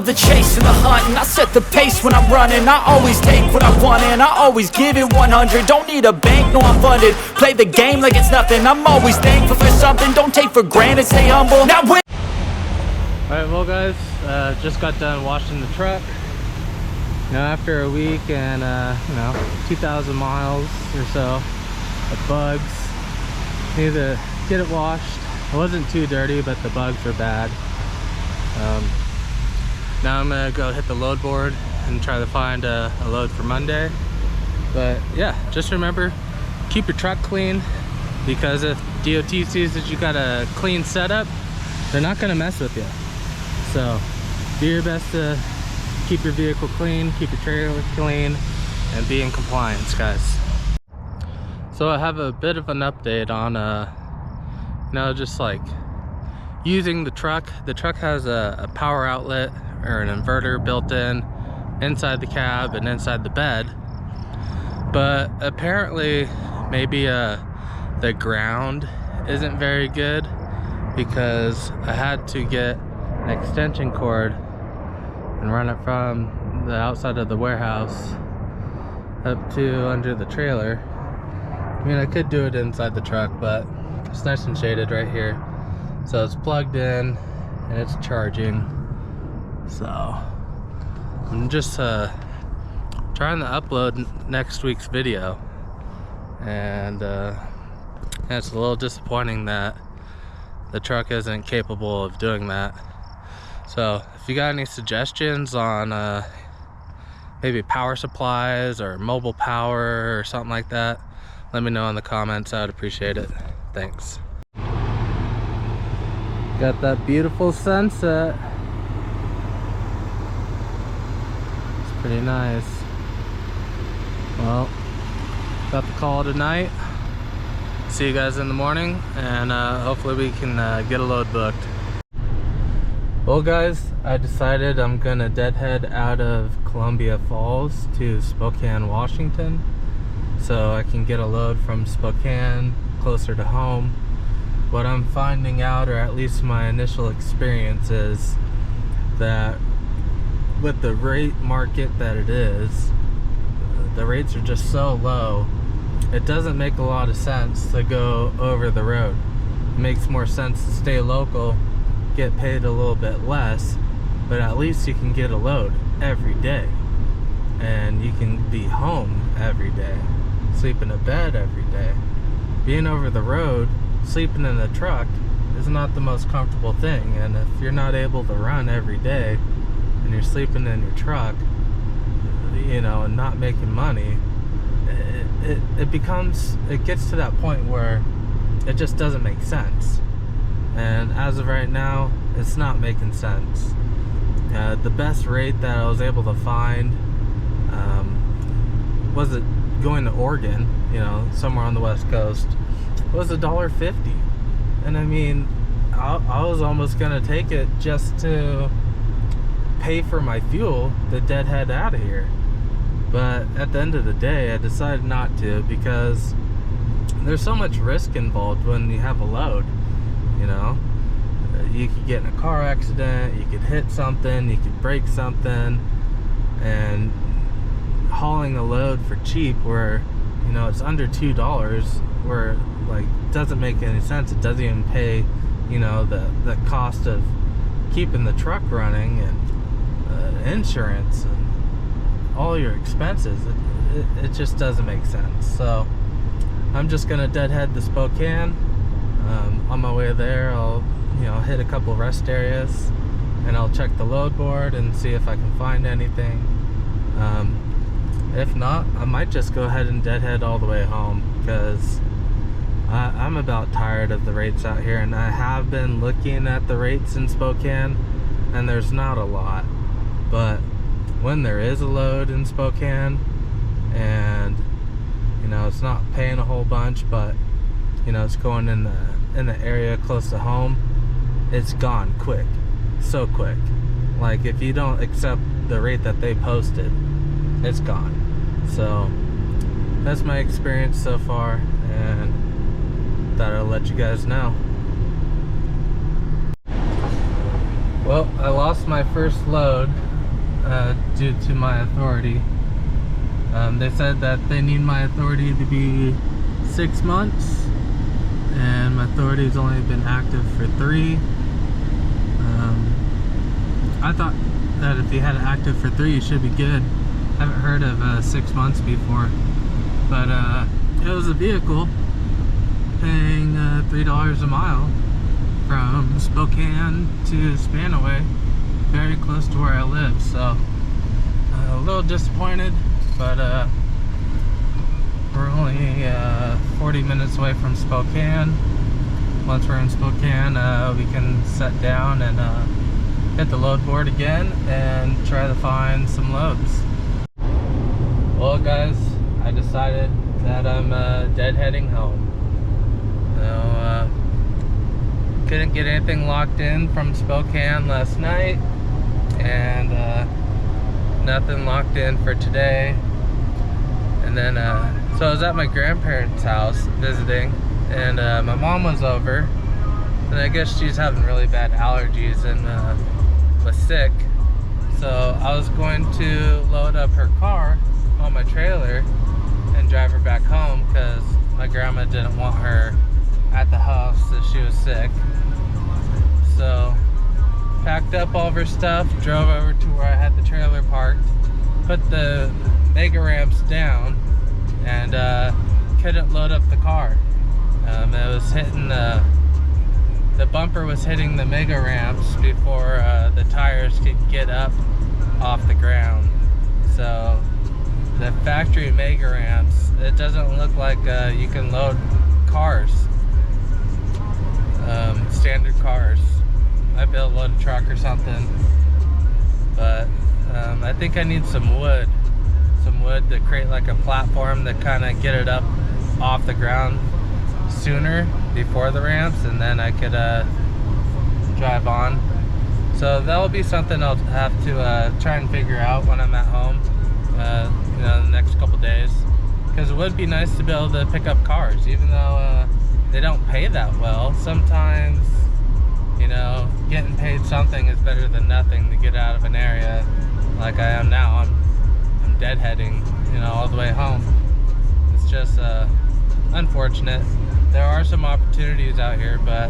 the chase and the hunt, and I set the pace when I'm running. I always take what I want and I always give it 100. Don't need a bank, no I'm funded. Play the game like it's nothing. I'm always thankful for something. Don't take for granted, stay humble. Now when Alright, well guys, just got done washing the truck. Now after a week and 2,000 miles or so of bugs, need to get it washed. It wasn't too dirty, but the bugs were bad. Now I'm gonna go hit the load board and try to find a load for Monday. But yeah, just remember, keep your truck clean, because if DOT sees that you got a clean setup, they're not gonna mess with you. So do your best to keep your vehicle clean, keep your trailer clean, and be in compliance, guys. So I have a bit of an update on just like using the truck. The truck has a power outlet or an inverter built in inside the cab and inside the bed, but apparently maybe the ground isn't very good, because I had to get an extension cord and run it from the outside of the warehouse up to under the trailer. I mean, I could do it inside the truck, but it's nice and shaded right here. So it's plugged in and it's charging. So I'm just trying to upload next week's video, and it's a little disappointing that the truck isn't capable of doing that. So if you got any suggestions on maybe power supplies or mobile power or something like that, let me know in the comments. I would appreciate it. Thanks. Got that beautiful sunset. It's pretty nice. Well, about to call it a night. See you guys in the morning, and hopefully we can get a load booked. Well guys, I decided I'm gonna deadhead out of Columbia Falls to Spokane, Washington, so I can get a load from Spokane closer to home. What I'm finding out, or at least my initial experience, is that with the rate market that it is, the rates are just so low, it doesn't make a lot of sense to go over the road. It makes more sense to stay local, get paid a little bit less, but at least you can get a load every day, and you can be home every day, sleep in a bed every day. Being over the road, sleeping in a truck, is not the most comfortable thing, and if you're not able to run every day and you're sleeping in your truck, and not making money, it gets to that point where it just doesn't make sense. And as of right now, it's not making sense. The best rate that I was able to find was it going to Oregon, somewhere on the West Coast, was $1.50. And I mean, I was almost gonna take it just to pay for my fuel to deadhead out of here. But at the end of the day, I decided not to, because there's so much risk involved when you have a load. You could get in a car accident, you could hit something, you could break something, and hauling a load for cheap where it's under $2, where like doesn't make any sense. It doesn't even pay the cost of keeping the truck running and insurance and all your expenses. It just doesn't make sense. So I'm just gonna deadhead to Spokane. On my way there, I'll hit a couple rest areas, and I'll check the load board and see if I can find anything. If not, I might just go ahead and deadhead all the way home, because I'm about tired of the rates out here, and I have been looking at the rates in Spokane, and there's not a lot. But when there is a load in Spokane, and it's not paying a whole bunch, but it's going in the area close to home, it's gone quick, so quick. Like, if you don't accept the rate that they posted, it's gone. So that's my experience so far, and thought I'll let you guys know. Well, I lost my first load due to my authority. They said that they need my authority to be 6 months, and my authority has only been active for 3. I thought that if you had it active for 3, you should be good. I haven't heard of 6 months before, but it was a vehicle paying $3 a mile from Spokane to Spanaway, very close to where I live. So a little disappointed, but we're only 40 minutes away from Spokane. Once we're in Spokane, we can set down and hit the load board again and try to find some loads. Well guys, I decided that I'm deadheading home. So, couldn't get anything locked in from Spokane last night, and nothing locked in for today. And then so I was at my grandparents' house visiting, and my mom was over, and I guess she's having really bad allergies and was sick. So I was going to load up her car on my trailer and drive her back home, because my grandma didn't want her at the house as she was sick. So packed up all of her stuff, drove over to where I had the trailer parked, put the mega ramps down, and couldn't load up the car. It was hitting the bumper was hitting the mega ramps before the tires could get up off the ground. So the factory mega ramps, it doesn't look like you can load cars, standard cars. Might be able to load a truck or something, but I think I need some wood to create like a platform to kind of get it up off the ground sooner before the ramps, and then I could drive on. So that'll be something I'll have to try and figure out when I'm at home, you know, the next couple days, because it would be nice to be able to pick up cars, even though they don't pay that well. Sometimes, you know, getting paid something is better than nothing to get out of an area like I am now. I'm deadheading, you know, all the way home. It's just unfortunate. There are some opportunities out here, but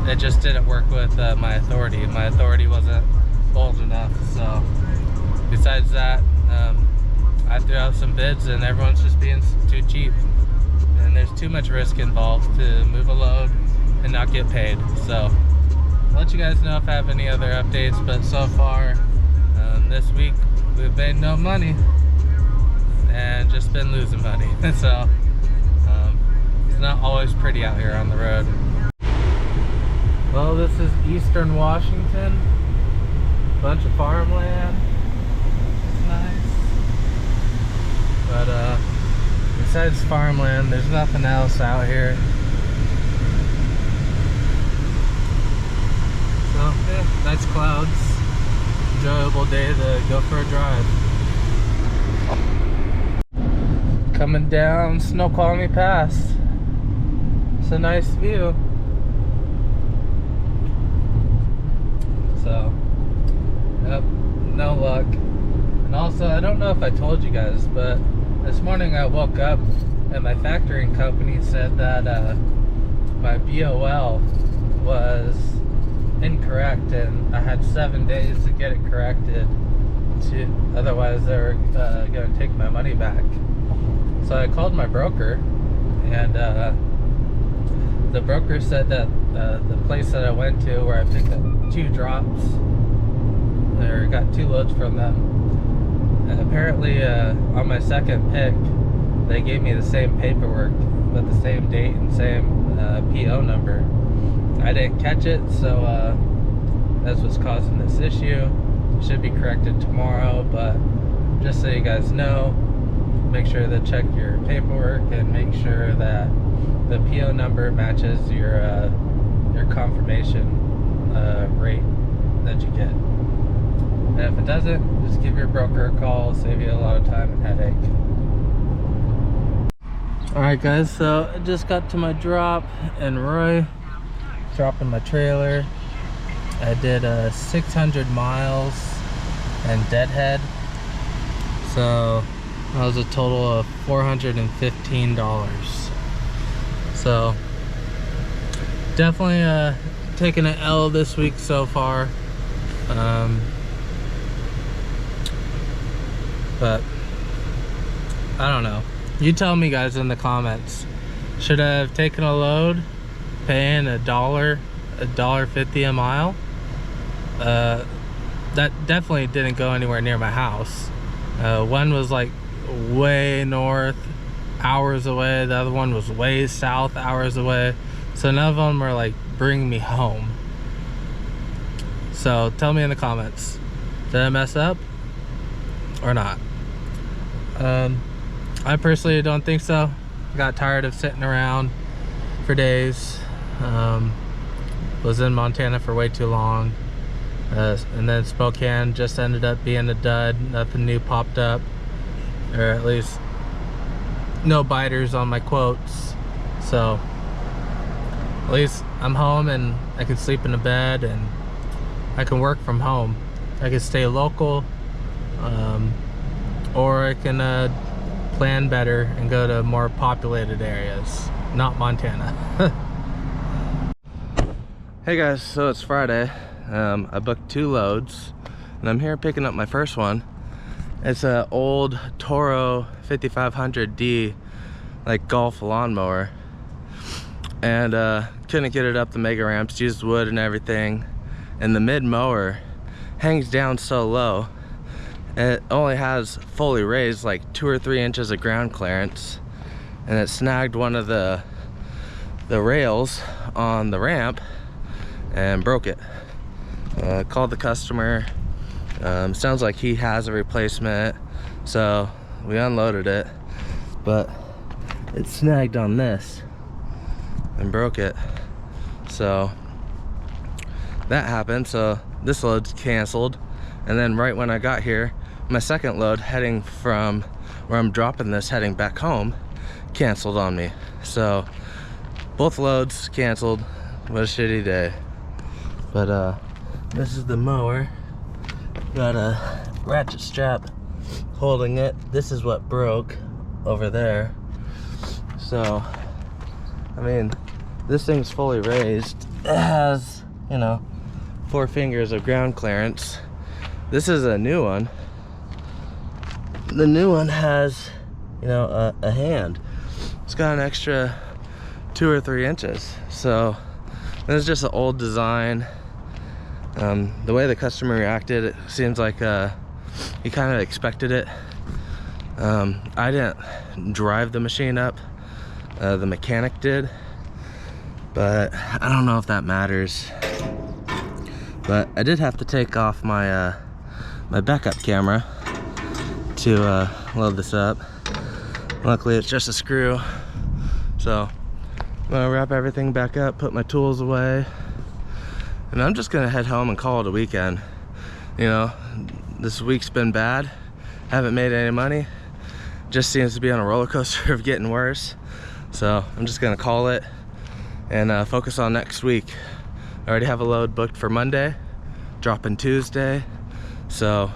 it just didn't work with my authority. My authority wasn't bold enough. So besides that, I threw out some bids and everyone's just being too cheap, and there's too much risk involved to move a load and not get paid. So I'll let you guys know if I have any other updates, but so far this week we've made no money and just been losing money. So it's not always pretty out here on the road. Well, this is Eastern Washington, bunch of farmland. It's nice, but besides farmland, there's nothing else out here. So yeah, nice clouds, enjoyable day to go for a drive. Coming down Snoqualmie Pass. It's a nice view. So, yep, no luck. And also, I don't know if I told you guys, but this morning I woke up and my factoring company said that my BOL was incorrect, and I had 7 days to get it corrected. Otherwise, they were going to take my money back. So I called my broker, and the broker said that the place that I went to, where I picked up 2 drops, or got 2 loads from them, apparently on my second pick, they gave me the same paperwork with the same date and same PO number. I didn't catch it, so that's what's causing this issue. It should be corrected tomorrow, but just so you guys know, make sure to check your paperwork and make sure that the PO number matches your confirmation rate that you get. And if it doesn't, just give your broker a call, save you a lot of time and headache. Alright guys, so I just got to my drop in Roy, dropping my trailer. I did 600 miles and Deadhead, so that was a total of $415. So definitely taking an L this week so far, but I don't know. You tell me, guys, in the comments. Should I have taken a load, paying $1.50 a mile? That definitely didn't go anywhere near my house. One was like way north, hours away. The other one was way south, hours away. So none of them were like bringing me home. So tell me in the comments, did I mess up or not? I personally don't think so. Got tired of sitting around for days. Was in Montana for way too long. And then Spokane just ended up being a dud. Nothing new popped up, or at least no biters on my quotes. So at least I'm home and I can sleep in a bed and I can work from home. I can stay local, or I can plan better and go to more populated areas, not Montana. Hey guys, so it's Friday. I booked 2 loads and I'm here picking up my first one. It's an old Toro 5500D like golf lawnmower, and couldn't get it up the mega ramps, used wood and everything, and the mid mower hangs down so low. It only has fully raised like 2 or 3 inches of ground clearance, and it snagged one of the rails on the ramp and broke it. Called the customer. Sounds like he has a replacement, so we unloaded it, but it snagged on this and broke it. So that happened, so this load's canceled. And then right when I got here, my second load heading from where I'm dropping this heading back home canceled on me. So both loads canceled. What a shitty day. But this is the mower. Got a ratchet strap holding it. This is what broke over there. So I mean, this thing's fully raised. It has, you know, 4 fingers of ground clearance. This is a new one. The new one has, you know, a hand. It's got an extra 2 or 3 inches. So this is just an old design. The way the customer reacted, it seems like he kind of expected it. I didn't drive the machine up. The mechanic did, but I don't know if that matters. But I did have to take off my my backup camera to load this up. Luckily it's just a screw. So I'm gonna wrap everything back up, put my tools away, and I'm just gonna head home and call it a weekend. You know, this week's been bad. Haven't made any money. Just seems to be on a roller coaster of getting worse. So I'm just gonna call it and focus on next week. I already have a load booked for Monday, dropping Tuesday. So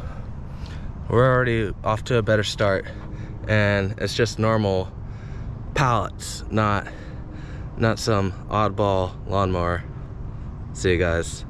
we're already off to a better start. And it's just normal pallets, not some oddball lawnmower. See you guys.